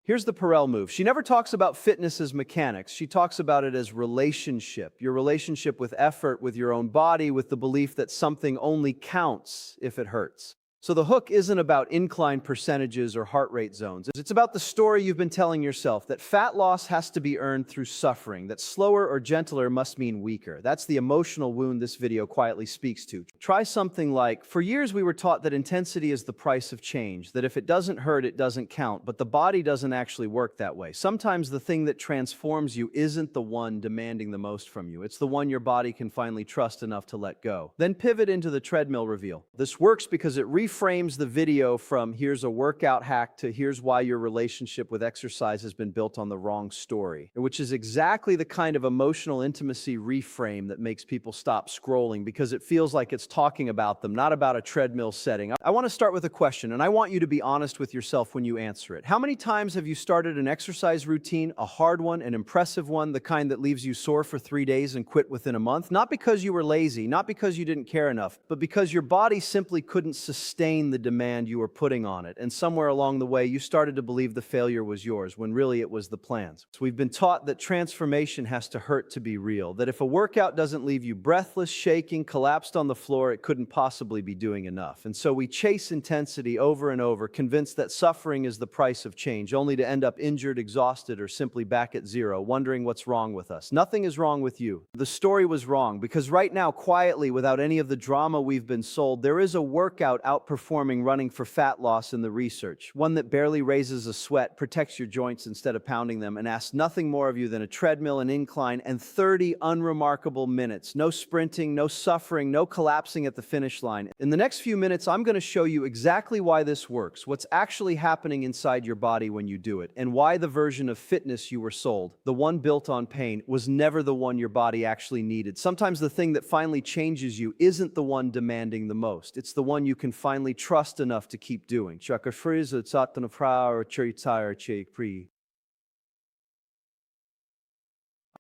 Here's the Perel move. She never talks about fitness as mechanics. She talks about it as relationship. Your relationship with effort, with your own body, with the belief that something only counts if it hurts. So the hook isn't about incline percentages or heart rate zones. It's about the story you've been telling yourself, that fat loss has to be earned through suffering, that slower or gentler must mean weaker. That's the emotional wound this video quietly speaks to. Try something like, for years we were taught that intensity is the price of change, that if it doesn't hurt, it doesn't count, but the body doesn't actually work that way. Sometimes the thing that transforms you isn't the one demanding the most from you. It's the one your body can finally trust enough to let go. Then pivot into the treadmill reveal. This works because it reframes the video from here's a workout hack to here's why your relationship with exercise has been built on the wrong story, which is exactly the kind of emotional intimacy reframe that makes people stop scrolling because it feels like it's talking about them, not about a treadmill setting. I want to start with a question, and I want you to be honest with yourself when you answer it. How many times have you started an exercise routine, a hard one, an impressive one, the kind that leaves you sore for 3 days and quit within a month? Not because you were lazy, not because you didn't care enough, but because your body simply couldn't sustain the demand you were putting on it. And somewhere along the way, you started to believe the failure was yours, when really it was the plan's. So we've been taught that transformation has to hurt to be real, that if a workout doesn't leave you breathless, shaking, collapsed on the floor, it couldn't possibly be doing enough. And so we chase intensity over and over, convinced that suffering is the price of change, only to end up injured, exhausted, or simply back at zero, wondering what's wrong with us. Nothing is wrong with you. The story was wrong, because right now, quietly, without any of the drama we've been sold, there is a workout outperforming running for fat loss in the research, one that barely raises a sweat, protects your joints instead of pounding them, and asks nothing more of you than a treadmill, an incline, and 30 unremarkable minutes. No sprinting, no suffering, no collapsing at the finish line. In the next few minutes, I'm going to show you exactly why this works, what's actually happening inside your body when you do it, and why the version of fitness you were sold, the one built on pain, was never the one your body actually needed. Sometimes the thing that finally changes you isn't the one demanding the most. It's the one you can finally trust enough to keep doing.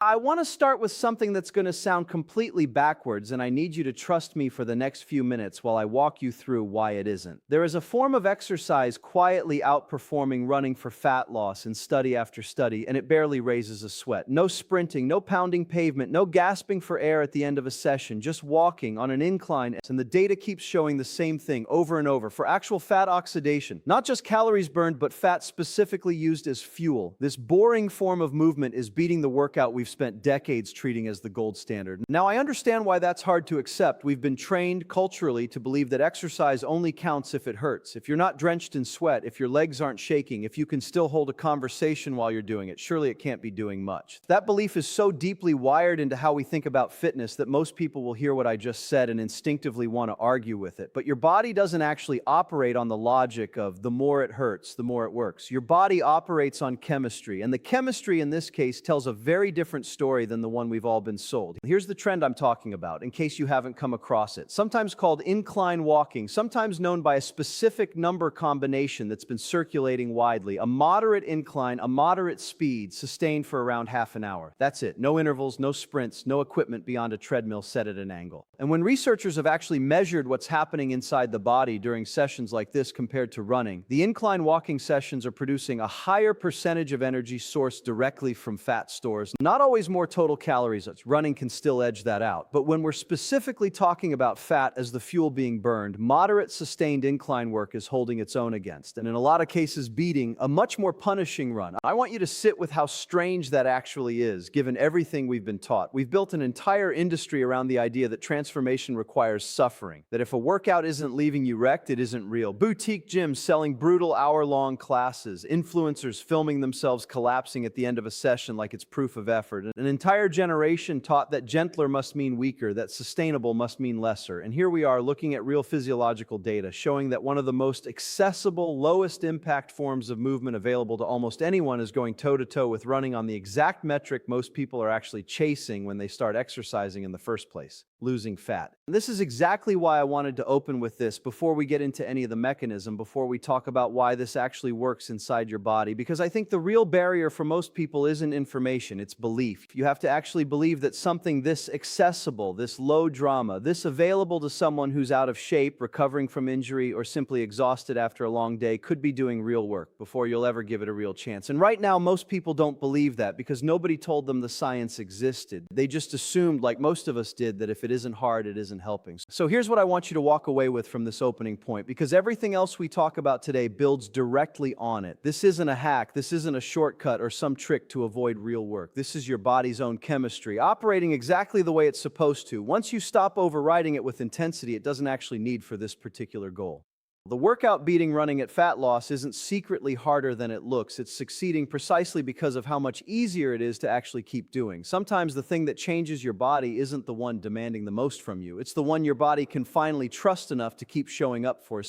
I want to start with something that's going to sound completely backwards, and I need you to trust me for the next few minutes while I walk you through why it isn't. There is a form of exercise quietly outperforming running for fat loss in study after study, and it barely raises a sweat. No sprinting, no pounding pavement, no gasping for air at the end of a session, just walking on an incline, and the data keeps showing the same thing over and over for actual fat oxidation. Not just calories burned, but fat specifically used as fuel. This boring form of movement is beating the workout we've spent decades treating as the gold standard. Now, I understand why that's hard to accept. We've been trained culturally to believe that exercise only counts if it hurts. If you're not drenched in sweat, if your legs aren't shaking, if you can still hold a conversation while you're doing it, surely it can't be doing much. That belief is so deeply wired into how we think about fitness that most people will hear what I just said and instinctively want to argue with it. But your body doesn't actually operate on the logic of the more it hurts, the more it works. Your body operates on chemistry, and the chemistry in this case tells a very different story than the one we've all been sold. Here's the trend I'm talking about, in case you haven't come across it. Sometimes called incline walking, sometimes known by a specific number combination that's been circulating widely. A moderate incline, a moderate speed, sustained for around half an hour. That's it. No intervals, no sprints, no equipment beyond a treadmill set at an angle. And when researchers have actually measured what's happening inside the body during sessions like this compared to running, the incline walking sessions are producing a higher percentage of energy sourced directly from fat stores. Not always more total calories. Running can still edge that out. But when we're specifically talking about fat as the fuel being burned, moderate sustained incline work is holding its own against, and in a lot of cases beating a much more punishing run. I want you to sit with how strange that actually is, given everything we've been taught. We've built an entire industry around the idea that transformation requires suffering, that if a workout isn't leaving you wrecked, it isn't real. Boutique gyms selling brutal hour-long classes, influencers filming themselves collapsing at the end of a session like it's proof of effort. An entire generation taught that gentler must mean weaker, that sustainable must mean lesser. And here we are looking at real physiological data showing that one of the most accessible, lowest impact forms of movement available to almost anyone is going toe-to-toe with running on the exact metric most people are actually chasing when they start exercising in the first place. losing fat. This is exactly why I wanted to open with this before we get into any of the mechanism, before we talk about why this actually works inside your body, because I think the real barrier for most people isn't information, it's belief. You have to actually believe that something this accessible, this low drama, this available to someone who's out of shape, recovering from injury, or simply exhausted after a long day could be doing real work before you'll ever give it a real chance. And right now, most people don't believe that because nobody told them the science existed. They just assumed, like most of us did, that if it isn't hard, it isn't helping. So here's what I want you to walk away with from this opening point, because everything else we talk about today builds directly on it. This isn't a hack, this isn't a shortcut or some trick to avoid real work. This is your body's own chemistry, operating exactly the way it's supposed to. Once you stop overriding it with intensity, it doesn't actually need for this particular goal. The workout beating running at fat loss isn't secretly harder than it looks. It's succeeding precisely because of how much easier it is to actually keep doing. Sometimes the thing that changes your body isn't the one demanding the most from you. It's the one your body can finally trust enough to keep showing up for.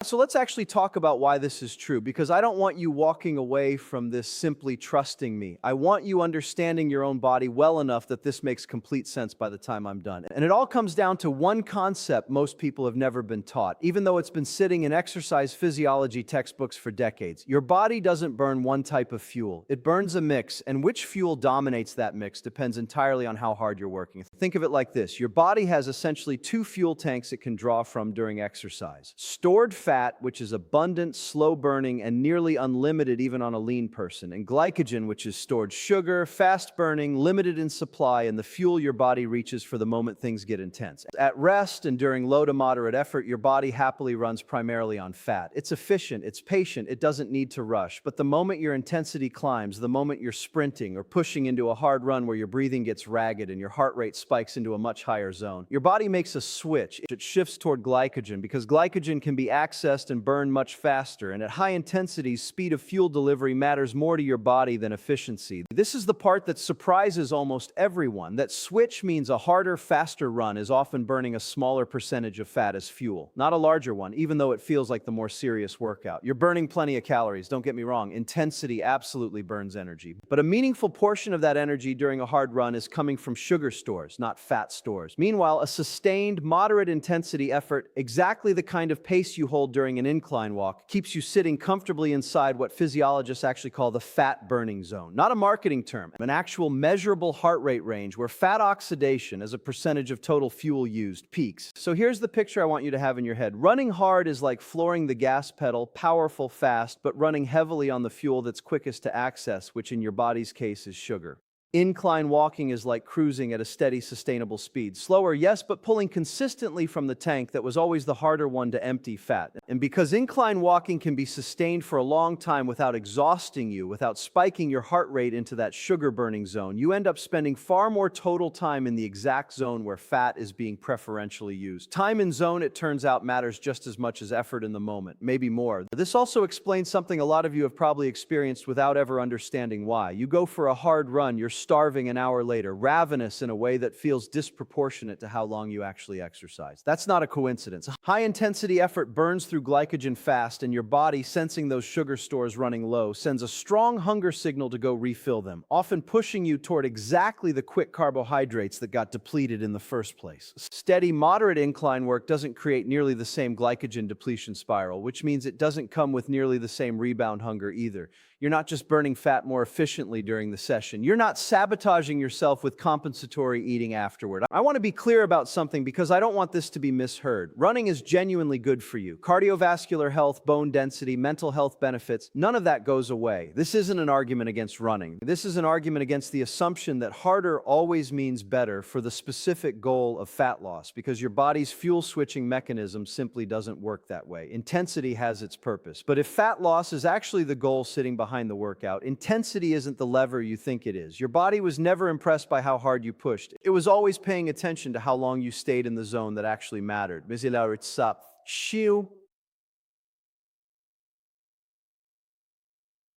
So let's actually talk about why this is true, because I don't want you walking away from this simply trusting me. I want you understanding your own body well enough that this makes complete sense by the time I'm done. And it all comes down to one concept most people have never been taught, even though it's been sitting in exercise physiology textbooks for decades. Your body doesn't burn one type of fuel. It burns a mix, and which fuel dominates that mix depends entirely on how hard you're working. Think of it like this. Your body has essentially two fuel tanks it can draw from during exercise. Stored fat, which is abundant, slow-burning, and nearly unlimited even on a lean person, and glycogen, which is stored sugar, fast-burning, limited in supply, and the fuel your body reaches for the moment things get intense. At rest and during low to moderate effort, your body happily runs primarily on fat. It's efficient, it's patient, it doesn't need to rush. But the moment your intensity climbs, the moment you're sprinting or pushing into a hard run where your breathing gets ragged and your heart rate spikes into a much higher zone, your body makes a switch. It shifts toward glycogen because glycogen can be accessed and burn much faster, and at high intensities, speed of fuel delivery matters more to your body than efficiency. This is the part that surprises almost everyone. That switch means a harder, faster run is often burning a smaller percentage of fat as fuel, not a larger one, even though it feels like the more serious workout. You're burning plenty of calories, don't get me wrong. Intensity absolutely burns energy, but a meaningful portion of that energy during a hard run is coming from sugar stores, not fat stores. Meanwhile, a sustained, moderate intensity effort, exactly the kind of pace you hold during an incline walk, keeps you sitting comfortably inside what physiologists actually call the fat burning zone. Not a marketing term, an actual measurable heart rate range where fat oxidation as a percentage of total fuel used peaks. So here's the picture I want you to have in your head. Running hard is like flooring the gas pedal, powerful, fast, but running heavily on the fuel that's quickest to access, which in your body's case is sugar. Incline walking is like cruising at a steady, sustainable speed. Slower, yes, but pulling consistently from the tank that was always the harder one to empty fat. And because incline walking can be sustained for a long time without exhausting you, without spiking your heart rate into that sugar-burning zone, you end up spending far more total time in the exact zone where fat is being preferentially used. Time in zone, it turns out, matters just as much as effort in the moment, maybe more. This also explains something a lot of you have probably experienced without ever understanding why. You go for a hard run, you're starving an hour later, ravenous in a way that feels disproportionate to how long you actually exercise. That's not a coincidence. High-intensity effort burns through glycogen fast, and your body, sensing those sugar stores running low, sends a strong hunger signal to go refill them, often pushing you toward exactly the quick carbohydrates that got depleted in the first place. Steady, moderate incline work doesn't create nearly the same glycogen depletion spiral, which means it doesn't come with nearly the same rebound hunger either. You're not just burning fat more efficiently during the session. You're not sabotaging yourself with compensatory eating afterward. I want to be clear about something because I don't want this to be misheard. Running is genuinely good for you. Cardiovascular health, bone density, mental health benefits, none of that goes away. This isn't an argument against running. This is an argument against the assumption that harder always means better for the specific goal of fat loss, because your body's fuel switching mechanism simply doesn't work that way. Intensity has its purpose. But if fat loss is actually the goal sitting behind the workout, intensity isn't the lever you think it is. Your body was never impressed by how hard you pushed. It was always paying attention to how long you stayed in the zone that actually mattered.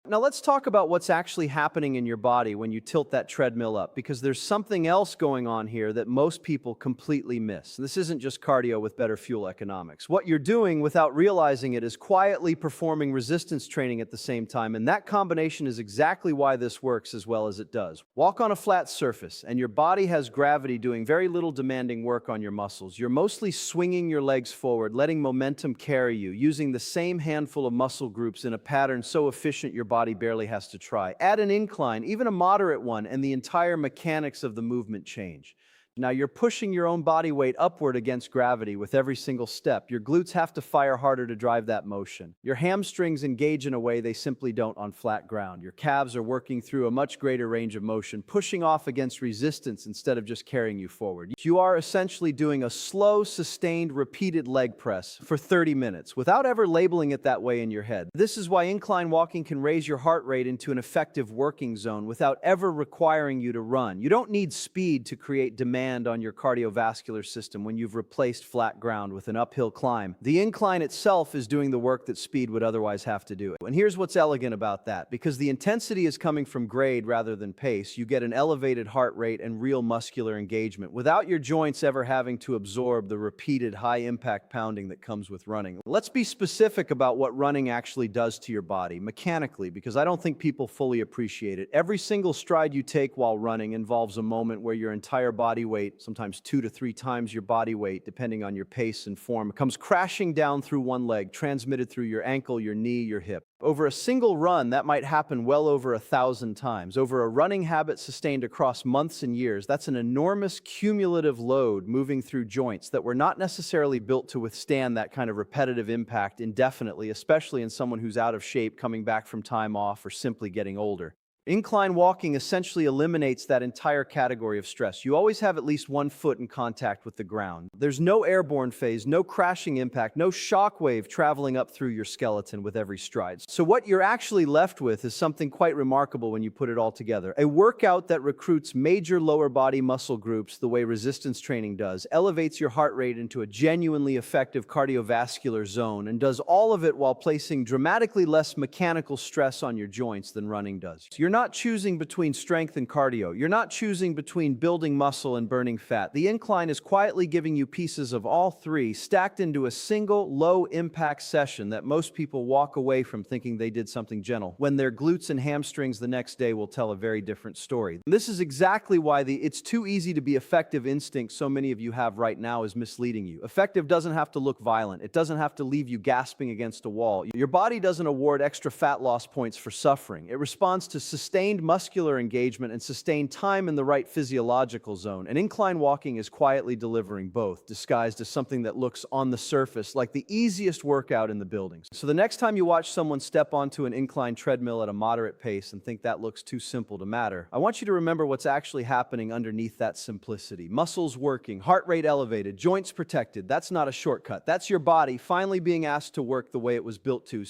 Now let's talk about what's actually happening in your body when you tilt that treadmill up, because there's something else going on here that most people completely miss. This isn't just cardio with better fuel economics. What you're doing without realizing it is quietly performing resistance training at the same time, and that combination is exactly why this works as well as it does. Walk on a flat surface, and your body has gravity doing very little demanding work on your muscles. You're mostly swinging your legs forward, letting momentum carry you, using the same handful of muscle groups in a pattern so efficient your body barely has to try. Add an incline, even a moderate one, and the entire mechanics of the movement change. Now you're pushing your own body weight upward against gravity with every single step. Your glutes have to fire harder to drive that motion. Your hamstrings engage in a way they simply don't on flat ground. Your calves are working through a much greater range of motion, pushing off against resistance instead of just carrying you forward. You are essentially doing a slow, sustained, repeated leg press for 30 minutes without ever labeling it that way in your head. This is why incline walking can raise your heart rate into an effective working zone without ever requiring you to run. You don't need speed to create demand on your cardiovascular system when you've replaced flat ground with an uphill climb. The incline itself is doing the work that speed would otherwise have to do. And here's what's elegant about that. Because the intensity is coming from grade rather than pace, you get an elevated heart rate and real muscular engagement without your joints ever having to absorb the repeated high-impact pounding that comes with running. Let's be specific about what running actually does to your body mechanically, because I don't think people fully appreciate it. Every single stride you take while running involves a moment where your entire body weight, sometimes 2 to 3 times your body weight, depending on your pace and form, comes crashing down through one leg, transmitted through your ankle, your knee, your hip. Over a single run, that might happen well over 1,000 times. Over a running habit sustained across months and years, that's an enormous cumulative load moving through joints that were not necessarily built to withstand that kind of repetitive impact indefinitely, especially in someone who's out of shape, coming back from time off, or simply getting older. Incline walking essentially eliminates that entire category of stress. You always have at least one foot in contact with the ground. There's no airborne phase, no crashing impact, no shock wave traveling up through your skeleton with every stride. So what you're actually left with is something quite remarkable when you put it all together. A workout that recruits major lower body muscle groups the way resistance training does, elevates your heart rate into a genuinely effective cardiovascular zone, and does all of it while placing dramatically less mechanical stress on your joints than running does. You're not choosing between strength and cardio. You're not choosing between building muscle and burning fat. The incline is quietly giving you pieces of all three stacked into a single low-impact session that most people walk away from thinking they did something gentle, when their glutes and hamstrings the next day will tell a very different story. This is exactly why the "it's too easy to be effective" instinct so many of you have right now is misleading you. Effective doesn't have to look violent. It doesn't have to leave you gasping against a wall. Your body doesn't award extra fat loss points for suffering. It responds to sustained muscular engagement and sustained time in the right physiological zone. And incline walking is quietly delivering both, disguised as something that looks on the surface like the easiest workout in the buildings. So the next time you watch someone step onto an incline treadmill at a moderate pace and think that looks too simple to matter, I want you to remember what's actually happening underneath that simplicity. Muscles working, heart rate elevated, joints protected. That's not a shortcut. That's your body finally being asked to work the way it was built to.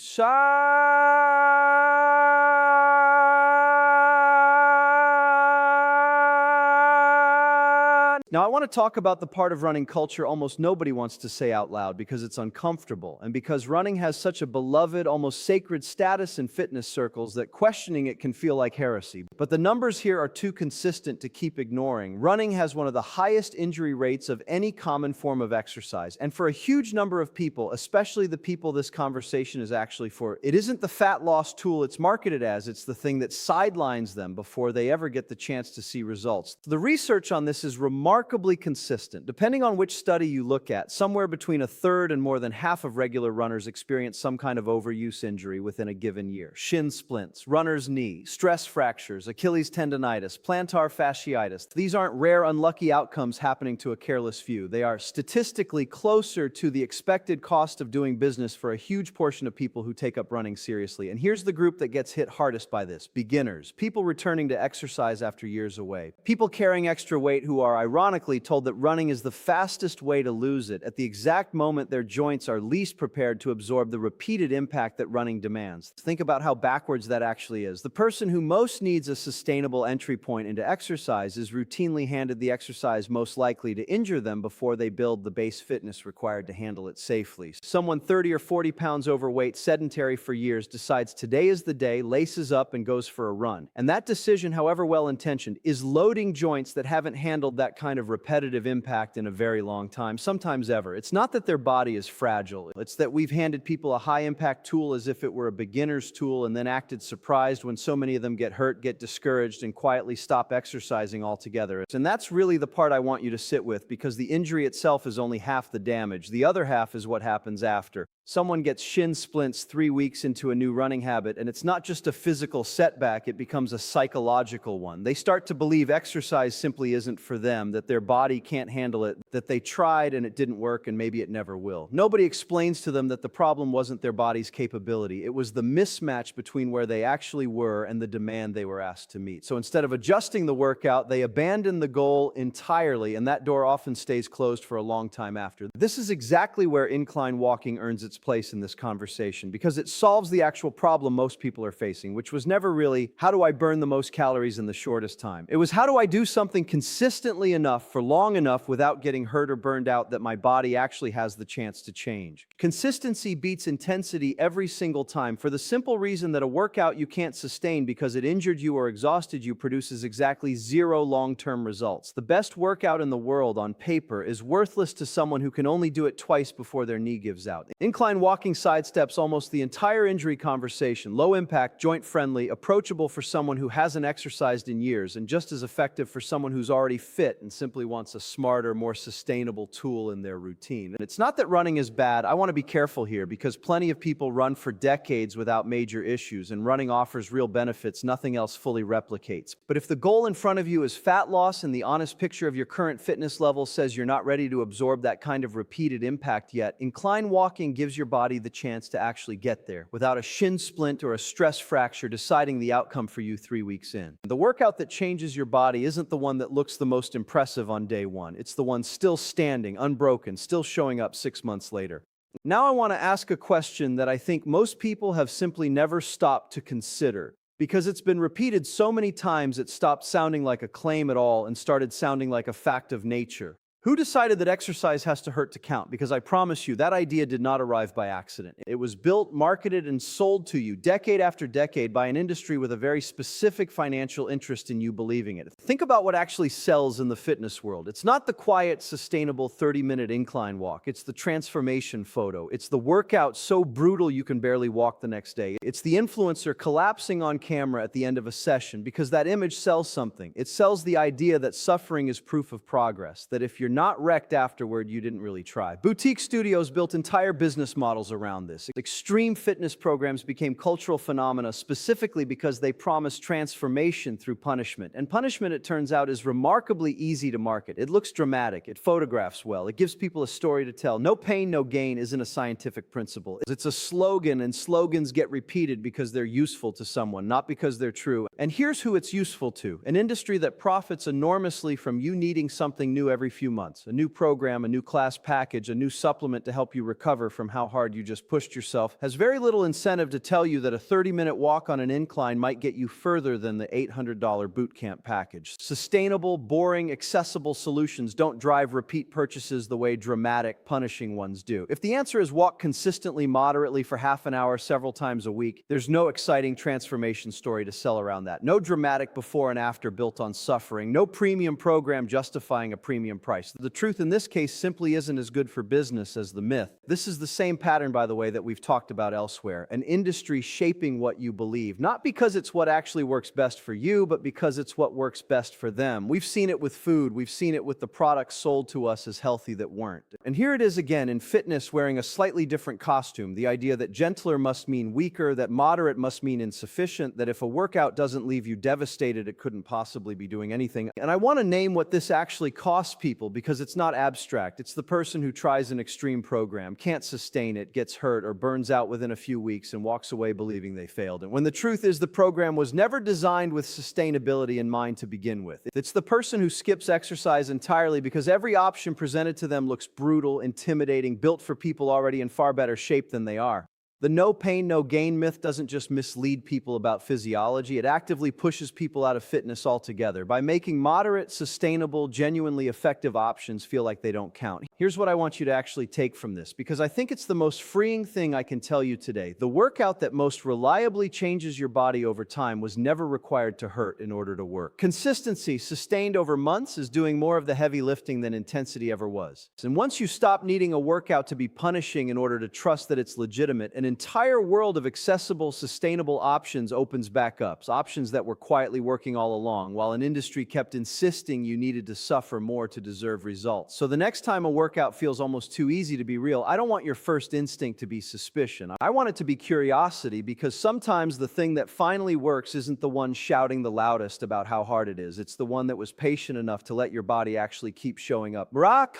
Now, I want to talk about the part of running culture almost nobody wants to say out loud because it's uncomfortable, and because running has such a beloved, almost sacred status in fitness circles that questioning it can feel like heresy. But the numbers here are too consistent to keep ignoring. Running has one of the highest injury rates of any common form of exercise, and for a huge number of people, especially the people this conversation is actually for, it isn't the fat loss tool it's marketed as, it's the thing that sidelines them before they ever get the chance to see results. The research on this is remarkably consistent. Depending on which study you look at, somewhere between a third and more than half of regular runners experience some kind of overuse injury within a given year. Shin splints, runner's knee, stress fractures, Achilles tendonitis, plantar fasciitis. These aren't rare, unlucky outcomes happening to a careless few. They are statistically closer to the expected cost of doing business for a huge portion of people who take up running seriously. And here's the group that gets hit hardest by this: beginners, people returning to exercise after years away, people carrying extra weight who are ironically ironically told that running is the fastest way to lose it at the exact moment their joints are least prepared to absorb the repeated impact that running demands. Think about how backwards that actually is. The person who most needs a sustainable entry point into exercise is routinely handed the exercise most likely to injure them before they build the base fitness required to handle it safely. Someone 30 or 40 pounds overweight, sedentary for years, decides today is the day, laces up, and goes for a run. And that decision, however well-intentioned, is loading joints that haven't handled that kind of repetitive impact in a very long time, sometimes ever. It's not that their body is fragile. It's that we've handed people a high-impact tool as if it were a beginner's tool and then acted surprised when so many of them get hurt, get discouraged, and quietly stop exercising altogether. And that's really the part I want you to sit with, because the injury itself is only half the damage. The other half is what happens after. Someone gets shin splints 3 weeks into a new running habit, and it's not just a physical setback, it becomes a psychological one. They start to believe exercise simply isn't for them, that their body can't handle it, that they tried and it didn't work and maybe it never will. Nobody explains to them that the problem wasn't their body's capability. It was the mismatch between where they actually were and the demand they were asked to meet. So instead of adjusting the workout, they abandon the goal entirely, and that door often stays closed for a long time after. This is exactly where incline walking earns its place in this conversation, because it solves the actual problem most people are facing, which was never really, how do I burn the most calories in the shortest time? It was, how do I do something consistently enough for long enough without getting hurt or burned out that my body actually has the chance to change? Consistency beats intensity every single time, for the simple reason that a workout you can't sustain because it injured you or exhausted you produces exactly zero long-term results. The best workout in the world on paper is worthless to someone who can only do it twice before their knee gives out. Incline walking sidesteps almost the entire injury conversation. Low impact, joint friendly, approachable for someone who hasn't exercised in years, and just as effective for someone who's already fit and simply wants a smarter, more sustainable tool in their routine. And it's not that running is bad. I want to be careful here, because plenty of people run for decades without major issues, and running offers real benefits nothing else fully replicates. But if the goal in front of you is fat loss and the honest picture of your current fitness level says you're not ready to absorb that kind of repeated impact yet, incline walking gives your body the chance to actually get there without a shin splint or a stress fracture deciding the outcome for you 3 weeks in. The workout that changes your body isn't the one that looks the most impressive on day one. It's the one still standing, unbroken, still showing up 6 months later. Now I want to ask a question that I think most people have simply never stopped to consider, because it's been repeated so many times it stopped sounding like a claim at all and started sounding like a fact of nature. Who decided that exercise has to hurt to count? Because I promise you, that idea did not arrive by accident. It was built, marketed, and sold to you decade after decade by an industry with a very specific financial interest in you believing it. Think about what actually sells in the fitness world. It's not the quiet, sustainable 30-minute incline walk. It's the transformation photo. It's the workout so brutal you can barely walk the next day. It's the influencer collapsing on camera at the end of a session, because that image sells something. It sells the idea that suffering is proof of progress, that if you're not wrecked afterward, you didn't really try. Boutique studios built entire business models around this. Extreme fitness programs became cultural phenomena specifically because they promised transformation through punishment. And punishment, it turns out, is remarkably easy to market. It looks dramatic, it photographs well, it gives people a story to tell. No pain, no gain isn't a scientific principle. It's a slogan, and slogans get repeated because they're useful to someone, not because they're true. And here's who it's useful to: an industry that profits enormously from you needing something new every few months. A new program, a new class package, a new supplement to help you recover from how hard you just pushed yourself, has very little incentive to tell you that a 30-minute walk on an incline might get you further than the $800 boot camp package. Sustainable, boring, accessible solutions don't drive repeat purchases the way dramatic, punishing ones do. If the answer is walk consistently, moderately for half an hour several times a week, there's no exciting transformation story to sell around that. No dramatic before and after built on suffering. No premium program justifying a premium price. The truth in this case simply isn't as good for business as the myth. This is the same pattern, by the way, that we've talked about elsewhere. An industry shaping what you believe, not because it's what actually works best for you, but because it's what works best for them. We've seen it with food. We've seen it with the products sold to us as healthy that weren't. And here it is again in fitness, wearing a slightly different costume. The idea that gentler must mean weaker, that moderate must mean insufficient, that if a workout doesn't leave you devastated, it couldn't possibly be doing anything. And I want to name what this actually costs people, because it's not abstract. It's the person who tries an extreme program, can't sustain it, gets hurt, or burns out within a few weeks and walks away believing they failed. And when the truth is the program was never designed with sustainability in mind to begin with. It's the person who skips exercise entirely because every option presented to them looks brutal, intimidating, built for people already in far better shape than they are. The no pain, no gain myth doesn't just mislead people about physiology, it actively pushes people out of fitness altogether by making moderate, sustainable, genuinely effective options feel like they don't count. Here's what I want you to actually take from this, because I think it's the most freeing thing I can tell you today. The workout that most reliably changes your body over time was never required to hurt in order to work. Consistency, sustained over months, is doing more of the heavy lifting than intensity ever was. And once you stop needing a workout to be punishing in order to trust that it's legitimate, an entire world of accessible, sustainable options opens back up. Options that were quietly working all along, while an industry kept insisting you needed to suffer more to deserve results. So the next time a workout feels almost too easy to be real, I don't want your first instinct to be suspicion. I want it to be curiosity, because sometimes the thing that finally works isn't the one shouting the loudest about how hard it is. It's the one that was patient enough to let your body actually keep showing up. Barack!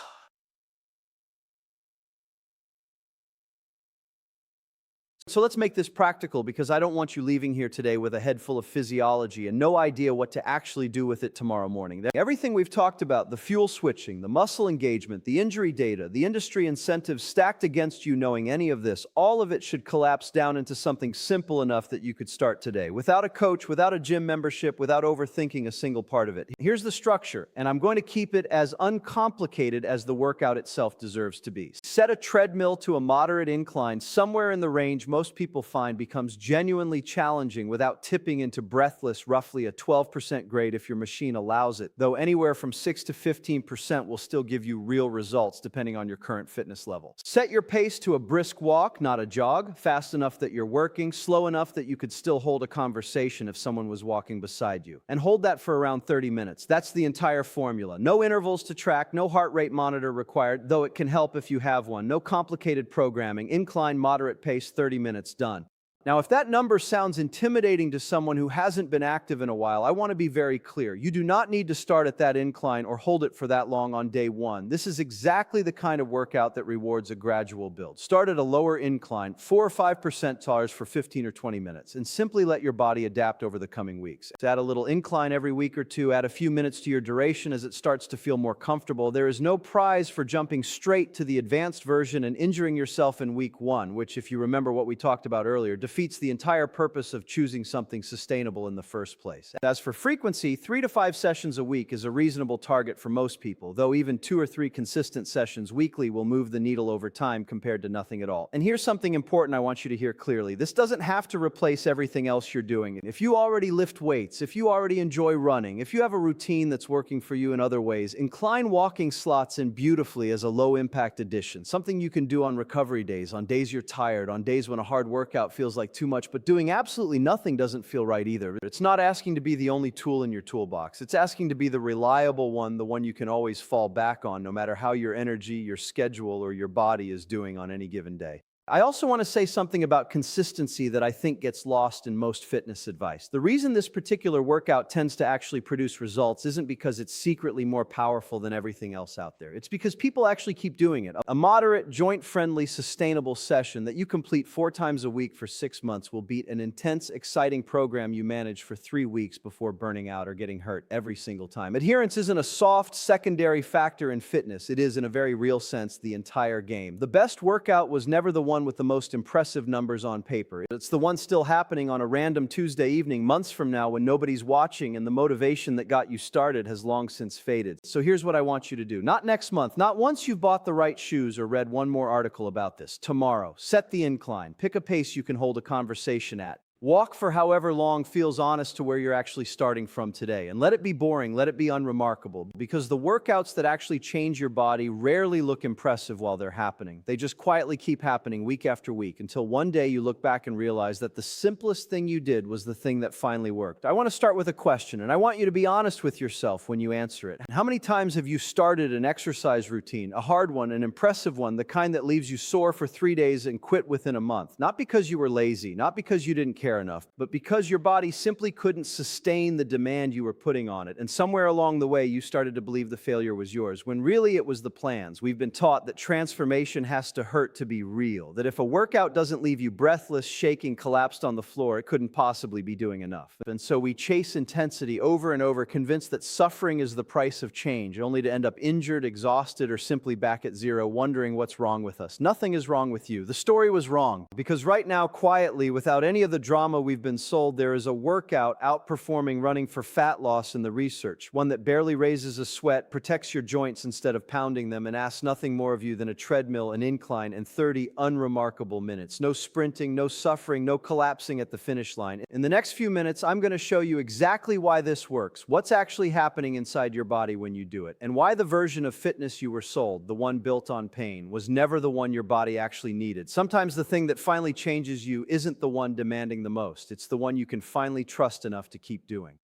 So let's make this practical, because I don't want you leaving here today with a head full of physiology and no idea what to actually do with it tomorrow morning. Everything we've talked about, the fuel switching, the muscle engagement, the injury data, the industry incentives stacked against you knowing any of this, all of it should collapse down into something simple enough that you could start today. Without a coach, without a gym membership, without overthinking a single part of it. Here's the structure, and I'm going to keep it as uncomplicated as the workout itself deserves to be. Set a treadmill to a moderate incline somewhere in the range most people find becomes genuinely challenging without tipping into breathless, roughly a 12% grade if your machine allows it, though anywhere from 6 to 15% will still give you real results depending on your current fitness level. Set your pace to a brisk walk, not a jog, fast enough that you're working, slow enough that you could still hold a conversation if someone was walking beside you. And hold that for around 30 minutes. That's the entire formula. No intervals to track, no heart rate monitor required, though it can help if you have one. No complicated programming, incline, moderate pace, 30 minutes, done. Now, if that number sounds intimidating to someone who hasn't been active in a while, I want to be very clear. You do not need to start at that incline or hold it for that long on day one. This is exactly the kind of workout that rewards a gradual build. Start at a lower incline, 4 or 5% TARs for 15 or 20 minutes, and simply let your body adapt over the coming weeks. Add a little incline every week or two, add a few minutes to your duration as it starts to feel more comfortable. There is no prize for jumping straight to the advanced version and injuring yourself in week one, which, if you remember what we talked about earlier, defeats the entire purpose of choosing something sustainable in the first place. As for frequency, 3 to 5 sessions a week is a reasonable target for most people, though even 2 or 3 consistent sessions weekly will move the needle over time compared to nothing at all. And here's something important I want you to hear clearly. This doesn't have to replace everything else you're doing. If you already lift weights, if you already enjoy running, if you have a routine that's working for you in other ways, incline walking slots in beautifully as a low-impact addition, something you can do on recovery days, on days you're tired, on days when a hard workout feels like too much, but doing absolutely nothing doesn't feel right either. It's not asking to be the only tool in your toolbox. It's asking to be the reliable one, the one you can always fall back on, no matter how your energy, your schedule, or your body is doing on any given day. I also want to say something about consistency that I think gets lost in most fitness advice. The reason this particular workout tends to actually produce results isn't because it's secretly more powerful than everything else out there. It's because people actually keep doing it. A moderate, joint-friendly, sustainable session that you complete 4 times a week for 6 months will beat an intense, exciting program you manage for 3 weeks before burning out or getting hurt every single time. Adherence isn't a soft, secondary factor in fitness. It is, in a very real sense, the entire game. The best workout was never the one with the most impressive numbers on paper. It's the one still happening on a random Tuesday evening months from now when nobody's watching and the motivation that got you started has long since faded. So here's what I want you to do. Not next month, not once you've bought the right shoes or read one more article about this. Tomorrow, set the incline. Pick a pace you can hold a conversation at. Walk for however long feels honest to where you're actually starting from today. And let it be boring, let it be unremarkable, because the workouts that actually change your body rarely look impressive while they're happening. They just quietly keep happening week after week until one day you look back and realize that the simplest thing you did was the thing that finally worked. I want to start with a question, and I want you to be honest with yourself when you answer it. How many times have you started an exercise routine, a hard one, an impressive one, the kind that leaves you sore for 3 days and quit within a month? Not because you were lazy, not because you didn't care care enough, but because your body simply couldn't sustain the demand you were putting on it. And somewhere along the way, you started to believe the failure was yours, when really it was the plans. We've been taught that transformation has to hurt to be real, that if a workout doesn't leave you breathless, shaking, collapsed on the floor, it couldn't possibly be doing enough. And so we chase intensity over and over, convinced that suffering is the price of change, only to end up injured, exhausted, or simply back at zero, wondering what's wrong with us. Nothing is wrong with you. The story was wrong, because right now, quietly, without any of the drama we've been sold, there is a workout outperforming running for fat loss in the research, one that barely raises a sweat, protects your joints instead of pounding them, and asks nothing more of you than a treadmill, an incline, and 30 unremarkable minutes. No sprinting, no suffering, no collapsing at the finish line. In the next few minutes, I'm going to show you exactly why this works, what's actually happening inside your body when you do it, and why the version of fitness you were sold, the one built on pain, was never the one your body actually needed. Sometimes the thing that finally changes you isn't the one demanding the most. It's the one you can finally trust enough to keep doing.